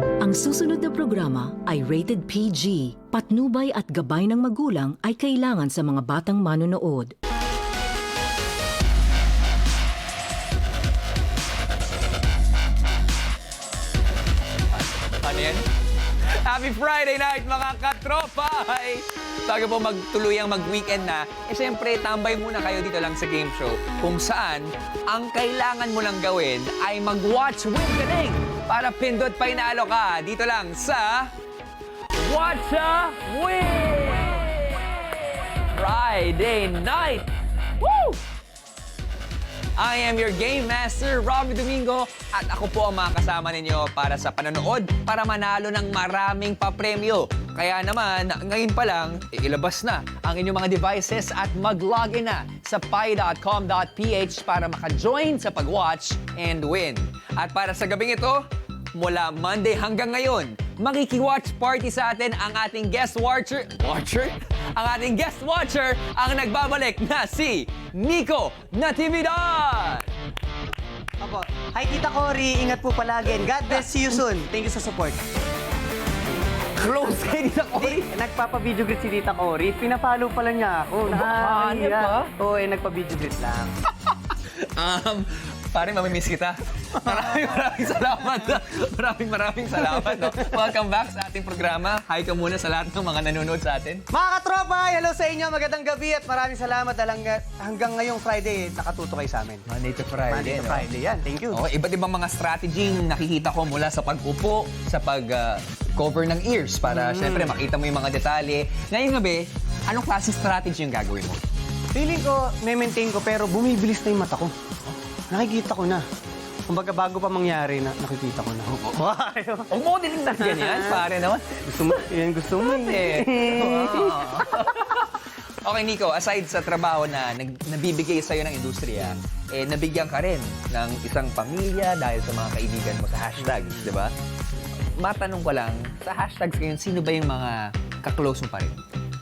Ang susunod na programa ay rated PG. Patnubay at gabay ng magulang ay kailangan sa mga batang manonood. Ano yan? Happy Friday night mga katropa! Tayo po magtuluyang mag-weekend na. Siyempre, tambay muna kayo dito lang sa game show kung saan ang kailangan mo lang gawin ay mag-watch with galing para pindot pa inalo ka. Dito lang sa Watch a Win! Friday night! Woo! I am your Game Master, Robbie Domingo, at ako po ang makakasama ninyo para sa panonood para manalo ng maraming papremyo. Kaya naman, ngayon pa lang, ilabas na ang inyong mga devices at mag-login na sa pi.com.ph para maka-join sa pag-watch and win. At para sa gabing ito, mula Monday hanggang ngayon, makiki-watch party sa atin ang ating guest watcher? Ang ating guest watcher ang nagbabalik na si Nico Natividad! Opo. Hi, Tita Cory. Ingat po palagi. And God bless you soon. Thank you sa support. Close kay Tita Cory. Nagpapa-video greet si Tita Cory. Pinapalo pala niya ako. Ano ba? Oo, nagpa-video greet lang. Pare, mamimiss kita. Maraming salamat. Maraming salamat. No? Welcome back sa ating programa. Hi ka muna sa lahat ng mga nanonood sa atin. Mga katropa, hello sa inyo. Magandang gabi at maraming salamat dahil hanggang ngayong Friday, nakatuto kayo sa amin. Monday to Friday. Monday to Friday, yan. Thank you. Okay, iba't ibang mga strategy yung nakikita ko mula sa pag-upo, sa pag-cover ng ears para syempre makita mo yung mga detalye. Ngayong gabi, anong klaseng strategy yung gagawin mo? Feeling ko, may-maintain ko pero bumibilis na yung mata ko. Nakikita ko na. Kumbaga bago pa mangyari na nakikita ko na. Huwag mo din na ganyan, pare naman. Gusto mo, yan gusto mo eh. Okay, Nico, aside sa trabaho na nabibigay sa'yo ng industriya, nabigyan ka rin ng isang pamilya dahil sa mga kaibigan mo sa hashtags, di ba? Matanong ko lang, sa hashtags ngayon, sino ba yung mga kaklose mo pa rin?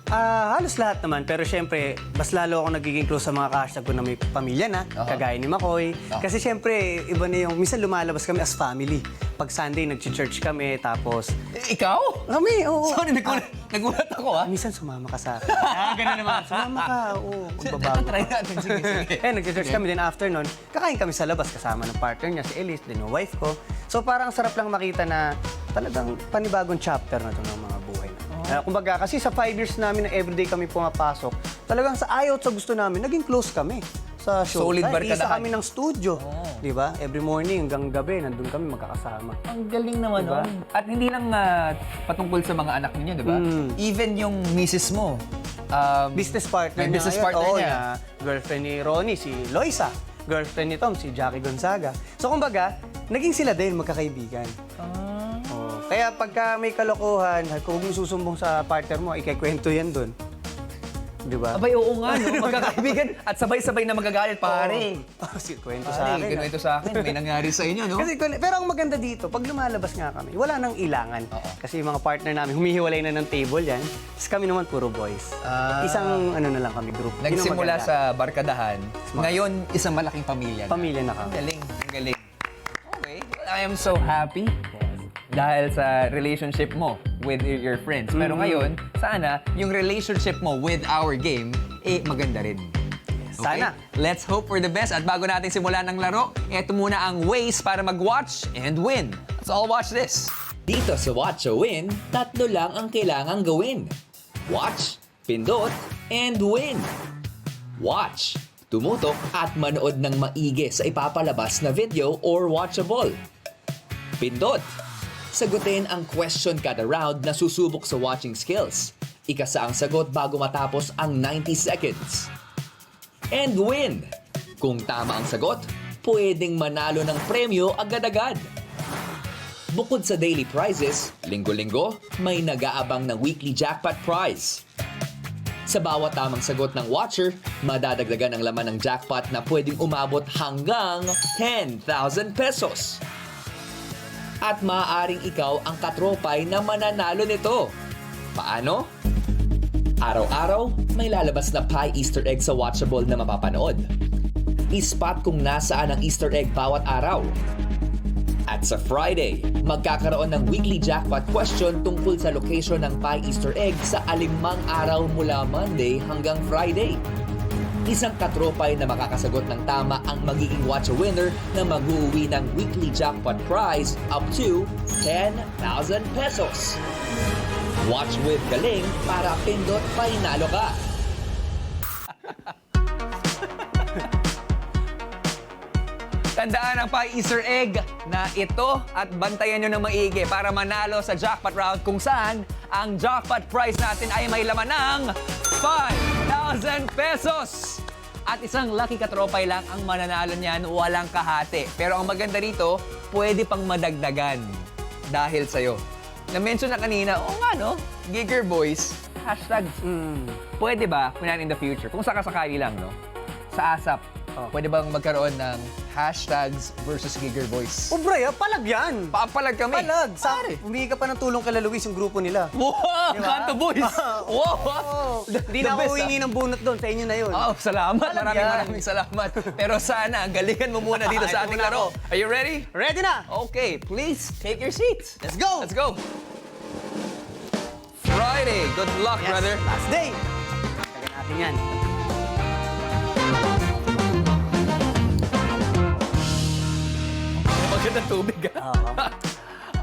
Halos lahat naman, pero syempre, mas lalo ako nagiging close sa mga ka-hashtag ko na may pamilya na, kagaya ni Makoy. Kasi syempre, iba na yung, minsan lumalabas kami as family. Pag Sunday, nag-church kami, tapos... Ikaw? Kami, oo. Sorry, nagulat ako, ha? Minsan sumama ka sa akin. Ganun naman. Sumama ka, oo. Ito, Magbabago. try natin. Sige. Nag-church kami din after nun. Kakain kami sa labas kasama ng partner niya, si Elise, din yung wife ko. So parang sarap lang makita na talagang panibagong chapter na ito ng mga buhay na. Kumbaga, kasi sa 5 years namin na everyday kami pumapasok, talagang sa ayaw at sa gusto namin, naging close kami sa show. Solid barkadahan. Isa kami ng studio. Di ba? Every morning hanggang gabi, nandun kami magkakasama. Ang galing naman, Diba? no? At hindi lang patungkol sa mga anak ninyo, di ba? Even yung misis mo, Business partner may business ngayon. partner Oo, niya. na girlfriend ni Ronnie, si Loisa. Girlfriend ni Tom, si Jackie Gonzaga. So kumbaga, naging sila din magkakaibigan. Oo. Kaya pagka may kalokohan, kung susumbong sa partner mo, ikikwento yan dun. Di ba? abay, oo nga, no? Magkakaibigan at sabay-sabay na magagalit, pare. Kwento sa akin. Ganun ito sa akin. May nangyari sa inyo, no? Kasi, pero ang maganda dito, pag lumalabas nga kami, wala nang ilangan. Kasi yung mga partner namin, humihiwalay na ng table yan. Tapos kami naman puro boys. Isang ano na lang kami, group. Yun ang Nagsimula maganda. sa barkadahan. Ngayon, isang malaking pamilya na. Pamilya na Ang kami. galing, ang galing. Okay, well, I am so happy dahil sa relationship mo with your friends. Pero ngayon, sana yung relationship mo with our game, maganda rin. Okay? Sana. Let's hope for the best. At bago natin simulan ng laro, eto muna ang ways para mag-watch and win. Let's all watch this. Dito sa Watch o Win, tatlo lang ang kailangang gawin. Watch, pindot, and win. Watch, tumutok at manood ng maigi sa ipapalabas na video or watchable. Pindot, sagutin ang question kada round na susubok sa watching skills. Ikasa ang sagot bago matapos ang 90 seconds. And win, kung tama ang sagot, pwedeng manalo ng premyo agad-agad. Bukod sa daily prizes, linggo-linggo, may nag-aabang ng weekly jackpot prize. Sa bawat tamang sagot ng watcher, madadagdagan ang laman ng jackpot na pwedeng umabot hanggang 10,000 pesos. At maaaring ikaw ang katropay na mananalo nito. Paano? Araw-araw, may lalabas na pie Easter egg sa watchable na mapapanood. I-spot kung nasaan ang Easter egg bawat araw. At sa Friday, magkakaroon ng weekly jackpot question tungkol sa location ng pie Easter egg sa 5 araw mula Monday hanggang Friday. Isang katropay na makakasagot ng tama ang magiging watch a winner na mag-uuwi ng weekly jackpot prize up to 10,000 pesos. Watch with Galing para pindot painalo ka. Tandaan ang pa-Easter egg na ito at bantayan nyo ng maigi para manalo sa jackpot round kung saan ang jackpot prize natin ay may laman ng 5,000 pesos. At isang lucky katropay lang ang mananalo niyan, walang kahati. Pero ang maganda rito, pwede pang madagdagan dahil sa'yo. Na-mention na kanina, oo nga no, Giger Boys, hashtag, pwede ba, kunan in the future, kung sakasakali lang no, sa ASAP, pwede bang magkaroon ng hashtags versus Giger Boys? O Bray, palag yan. Papalag kami. Palag. Pare. Humingi ka pa ng tulong kay Luis, yung grupo nila. Wow! Di ba? Kanto Boys! Wow! Hindi na ako humingi ng bunot doon. Sa inyo na yun. Oh, salamat. Palag yan. Maraming salamat. Pero sana, galingan mo muna dito sa Ito ating muna laro. ako. Are you ready? Ready na? Okay, please take your seats. Let's go! Let's go. Friday. Good luck, Yes, brother. last day. Tagan natin yan. Magandang tubig.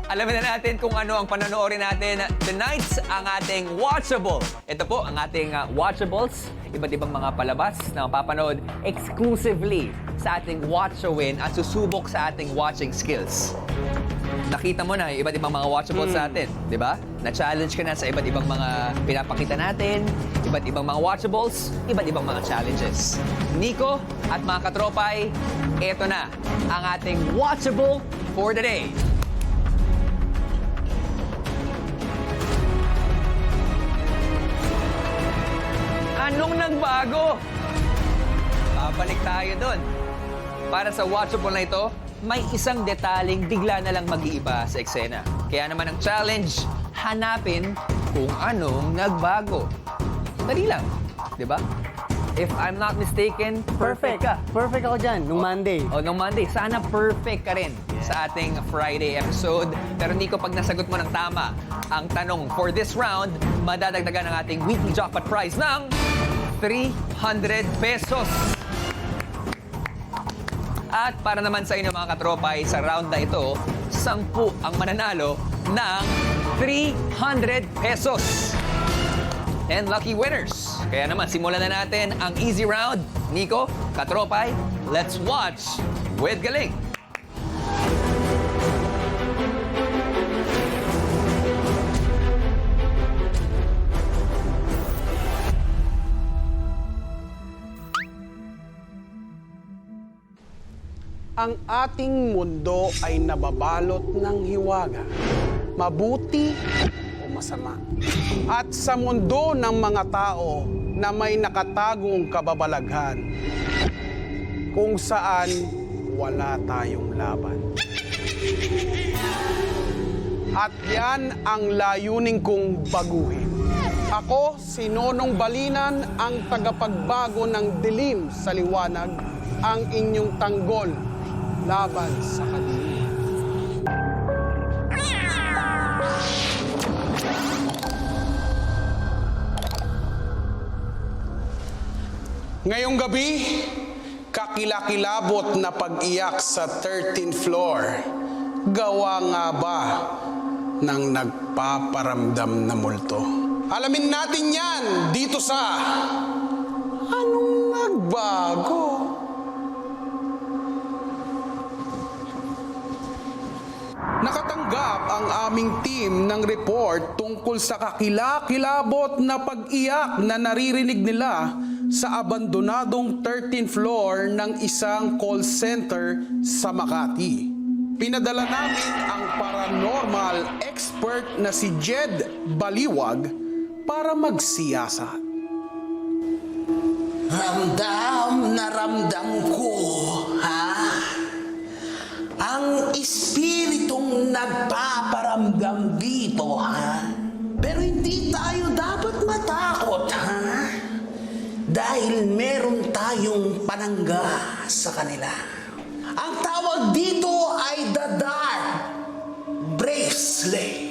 Alamin na natin kung ano ang panonoorin natin tonight's ang ating watchable. Ito po ang ating watchables. Iba't ibang mga palabas na mapapanood exclusively sa ating Watch a Win at susubok sa ating watching skills. Nakita mo na yung iba't ibang mga watchables sa atin, di ba? Na-challenge ka na sa iba't ibang mga pinapakita natin, iba't ibang mga watchables, iba't ibang mga challenges. Nico at mga katropay, eto na ang ating watchable for the day. Anong nagbago? Babalik tayo doon. Para sa watchable na ito, may isang detaling bigla na lang mag-iiba sa eksena. Kaya naman ang challenge, hanapin kung anong nagbago. Dali lang, di ba? If I'm not mistaken, perfect ka. Perfect ako dyan, nung Monday. O, nung Monday, sana perfect ka rin sa ating Friday episode. Pero Nico, pag nasagot mo ng tama ang tanong for this round, madadagdagan ang ating weekly jackpot prize ng 300 pesos. At para naman sa inyo mga katropay, sa round na ito, 10 ang mananalo ng 300 pesos. 10 lucky winners. Kaya naman, simulan na natin ang easy round. Nico, katropay, let's watch with Galing. Ang ating mundo ay nababalot ng hiwaga, mabuti o masama. At sa mundo ng mga tao na may nakatagong kababalaghan, kung saan wala tayong laban. At yan ang layunin kong baguhin. Ako, si Nonong Balinan, ang tagapagbago ng dilim sa liwanag, ang inyong tanggol laban sa kadiliman. Ngayong gabi, kakilakilabot na pag-iyak sa 13th floor. Gawa nga ba ng nagpaparamdam na multo? Alamin natin yan dito sa Anong Nagbago? Nakatanggap ang aming team ng report tungkol sa kakilakilabot na pag-iyak na naririnig nila sa abandonadong 13th floor ng isang call center sa Makati. Pinadala namin ang paranormal expert na si Jed Baliwag para magsiyasat. Ramdam na ramdam ko, ha? Ang espiritong nagpaparamdam dito, ha? Pero hindi tayo dapat matakot, ha? Dahil meron tayong panangga sa kanila. Ang tawag dito ay the dark bracelet.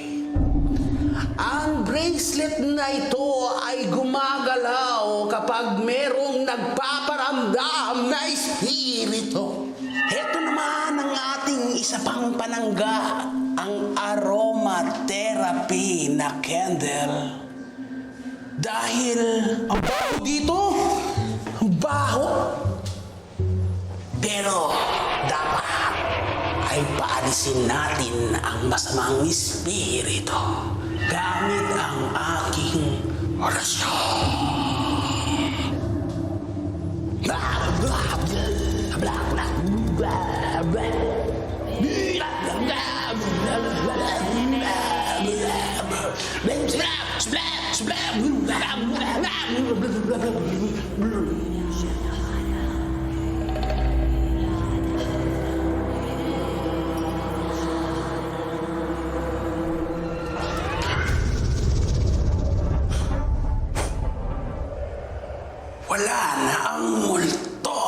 Ang bracelet na ito ay gumagalaw kapag merong nagpaparamdam na espiritu. Heto naman ang ating isa pang panangga, ang aromatherapy na candle. Dahil ang baho dito, ang baho. Pero dapat ay paalisin natin ang masamang espiritu gamit ang aking orasyon. Wala na ang multo.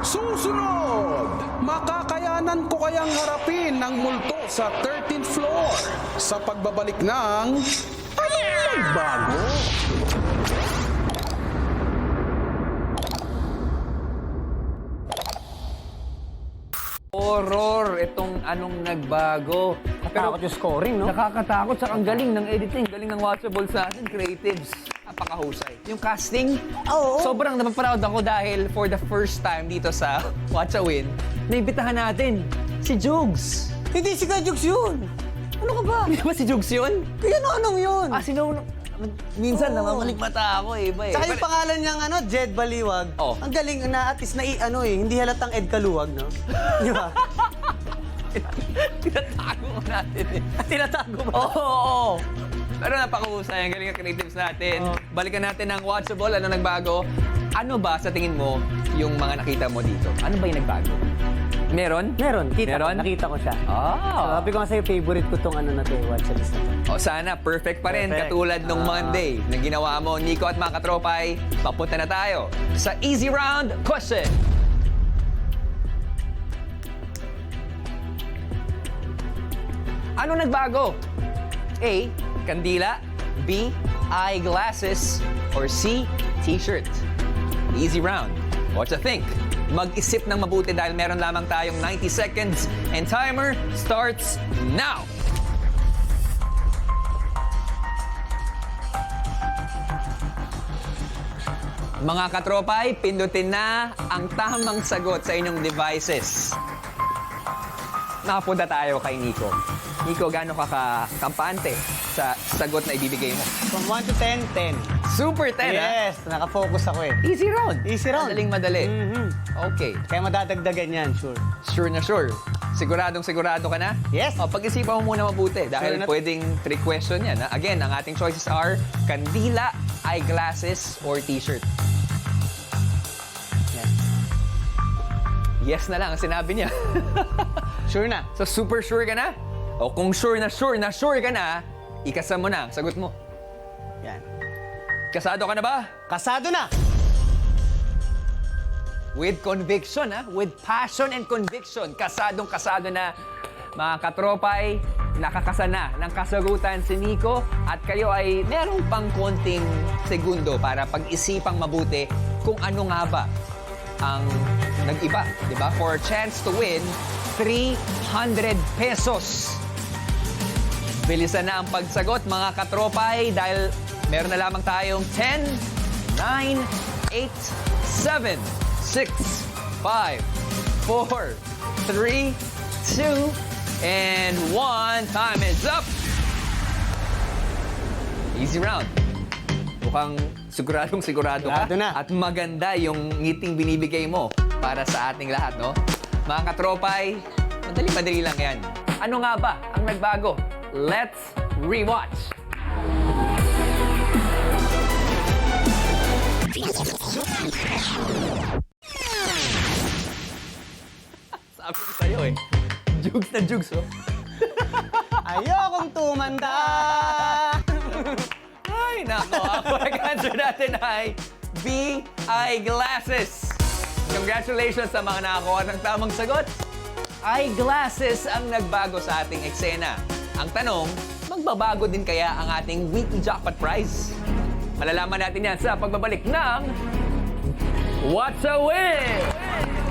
Susunod, makakayanan ko kayang harapin ng multo sa 13th floor sa pagbabalik ng Anong Nagbago? Horror, itong Anong Nagbago. Takot yung scoring, no? Nakakatakot sa ang galing ng editing, galing ng watchables natin, creatives. Napakahusay. Yung casting, sobrang napaproud ako dahil for the first time dito sa Watch a Win, naibitahan natin si Jugs. Hindi si Kajugs yun. Ano ka ba? Hindi ba si Jugs yun? Kaya anong yun? Sino? Minsan Oo. namamaligmata ako eh. Iba eh. Tsaka yung pangalan niyang Jed Baliwag. Oh. Ang galing na at least hindi halatang Ed Kaluwag, no? Di ba? Tinatago natin eh. Tinatago ba? Oo. Pero napakahusay, ang galing ng creatives natin. Balikan natin ang Watchable, Ano Nagbago. Ano ba sa tingin mo yung mga nakita mo dito? Ano ba yung nagbago? Meron? Meron. Meron? Nakita ko siya. Ah. Sabi ko nga sa'yo, favorite ko tong na to, watch list na to. O sana, perfect pa rin. Perfect. Katulad nung Monday na ginawa mo, Nico at mga katropay. Papunta na tayo sa easy round question. Ano nagbago? A. Kandila. B. Eyeglasses. Or C. T-shirt. Easy round. What you think? Mag-isip ng mabuti dahil meron lamang tayong 90 seconds and timer starts now! Mga katropay, pindutin na ang tamang sagot sa inyong devices. Nakapunta tayo kay Nico. Nico, gaano ka kampante sa sagot na ibibigay mo? From 1 to 10, 10. Super 10, ha? Yes, nakafocus ako eh. Easy round. Easy round. Madaling madali. Mhm. Okay. Kaya madadagdagan yan, sure. Sure na sure. Siguradong sigurado ka na? Yes. O, pag-isipan mo muna mabuti dahil Sure na. pwedeng trick question yan. Ha? Again, ang ating choices are kandila, eyeglasses, or t-shirt. Yes. Yes na lang ang sinabi niya. Sure na. So, super sure ka na? O kung sure ka na, ikasa mo na. Sagot mo. Yan. Kasado ka na ba? Kasado na! With conviction, ha? With passion and conviction. Kasadong-kasado na. Mga katropay, nakakasa na ng kasagutan si Nico at kayo ay meron pang konting segundo para pag-isipang mabuti kung ano nga ba ang nag-iba, di ba? For a chance to win 300 pesos. Bilisan na ang pagsagot, mga katropay, dahil meron na lamang tayong 10, 9, 8, 7, 6, 5, 4, 3, 2, and 1. Time is up! Easy round. Mukhang sigurado ka. Sigurado na. At maganda yung ngiting binibigay mo para sa ating lahat, no? Mga katropay, madali-madali lang yan. Ano nga ba ang nagbago? Let's rewatch. Sabi ko sa'yo eh. Jugs na jugs, oh. Ayokong tumanda! Ay, nako. Ang correct answer natin ay B, eyeglasses. Congratulations sa mga nakakuha ng tamang sagot. Eyeglasses ang nagbago sa ating eksena. Ang tanong, magbabago din kaya ang ating weekly jackpot prize? Malalaman natin yan sa pagbabalik ng What's a Win?